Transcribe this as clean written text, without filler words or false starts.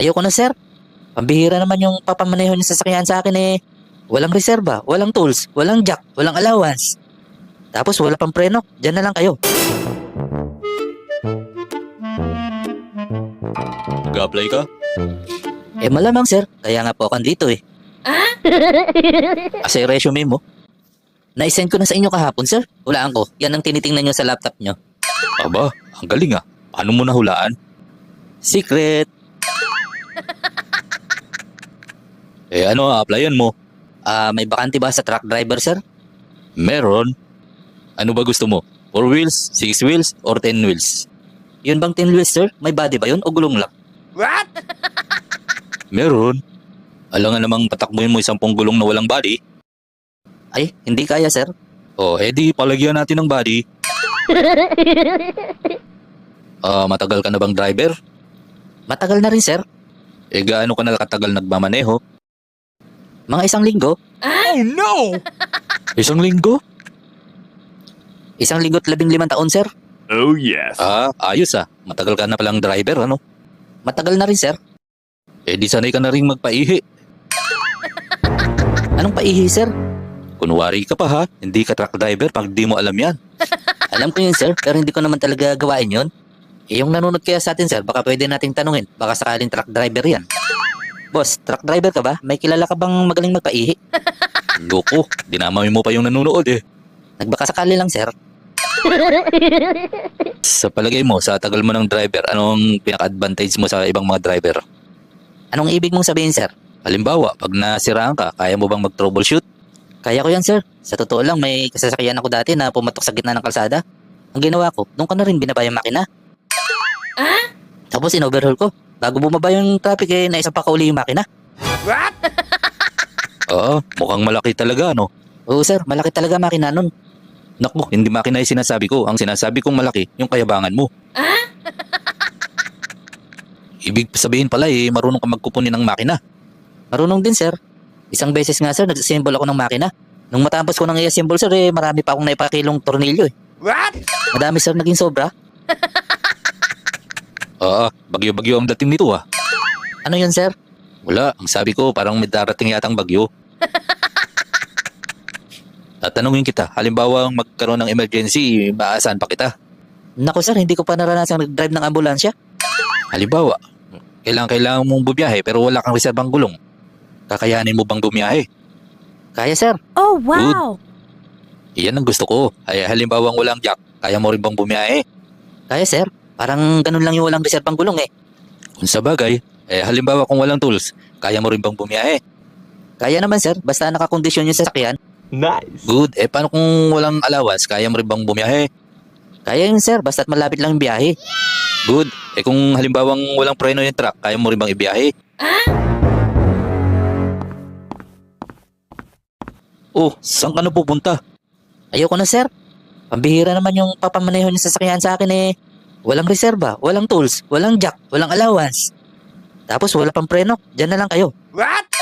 Ayoko na sir. Pambihira naman yung papamaneho niyo sa sasakyan sa akin eh. Walang reserba, walang tools, walang jack, walang allowance. Tapos wala pang preno, dyan na lang kayo. Nag-apply ka? Eh malamang sir, kaya nga po ako dito eh. Kasi resume mo. Na-send ko na sa inyo kahapon sir. Hulaan ko, yan ang tinitingnan nyo sa laptop nyo. Aba, ang galing ah. Paano mo nahulaan? Secret. Ano applyan mo? May bakante ba sa truck driver sir? Meron. Ano ba gusto mo? 4 wheels, 6 wheels, or 10 wheels? Yun bang 10 wheels sir? May body ba yun o gulong lang? Meron. Alangan namang patakbuhin mo 10 gulong na walang body. Ay, hindi kaya sir. Di palagyan natin ng body. Matagal ka na bang driver? Matagal na rin sir. Gaano ka na katagal nagmamaneho? Mga 1 linggo. Oh no! 1 linggo? 1 linggo't 15 taon sir. Oh yes. Ayos ah. Matagal ka na palang driver, ano? Matagal na rin sir. Di sanay ka na rin magpaihi. Anong paihi sir? Kunwari ka pa ha, hindi ka truck driver pag di mo alam yan. Alam ko yun sir, pero hindi ko naman talaga gawain yun. Yung nanonood kaya sa atin sir, baka pwede nating tanungin. Baka sakaling truck driver yan. Boss, truck driver ka ba? May kilala ka bang magaling magpaihi? Loko, dinamay mo pa yung nanonood eh. Nagbaka sakali lang sir. Sa palagay mo, sa tagal mo ng driver, anong pinaka-advantage mo sa ibang mga driver? Anong ibig mong sabihin sir? Halimbawa, pag nasiraan ka, kaya mo bang mag-troubleshoot? Kaya ko yan sir. Sa totoo lang, may kasasakyan ako dati na pumatok sa gitna ng kalsada. Ang ginawa ko, doon ko na rin binaba yung makina. Tapos in-overhaul ko. Bago bumaba yung traffic naisang pa kauli yung makina. Mukhang malaki talaga, no? Oo sir, malaki talaga makina nun. Naku, hindi makina yung sinasabi ko. Ang sinasabi kong malaki, yung kayabangan mo. Ibig sabihin pala marunong ka magkupunin ng makina. Marunong din sir. Isang beses nga sir, nag-assemble ako ng makina. Nung matapos ko nang i-assemble sir, marami pa akong naipakilong tornilyo eh. What? Madami sir naging sobra. Bagyo-bagyo ang dating nito ah. Ano yun sir? Wala, ang sabi ko parang may darating yatang bagyo. Tatanungin kita, halimbawa magkaroon ng emergency, maaasahan pa kita? Naku sir, hindi ko pa naranasang nag-drive ng ambulansya. Halimbawa, kailangan mong bumiyahe pero wala kang reserbang gulong. Kakayanin mo bang bumiyahe? Kaya sir. Oh, wow! Iyan ang gusto ko. Halimbawa walang jack, kaya mo rin bang bumiyahe? Kaya sir. Parang ganun lang yung walang reserbang gulong eh. Kung sa bagay, halimbawa kung walang tools, kaya mo rin bang bumiyahe? Kaya naman sir, basta nakakondisyon yung sasakyan. Nice. Good, paano kung walang allowance, kaya mo rin bang bumiyahe? Kaya yun sir, basta't malapit lang yung biyahe. Good, kung halimbawang walang preno yung truck, kaya mo rin bang ibiyahe? Saan ka na pupunta? Ayoko na sir. Pambihira naman yung papamaneho niyo sa sasakyan sa akin eh. Walang reserba, walang tools, walang jack, walang allowance. Tapos wala pang preno, dyan na lang kayo. What?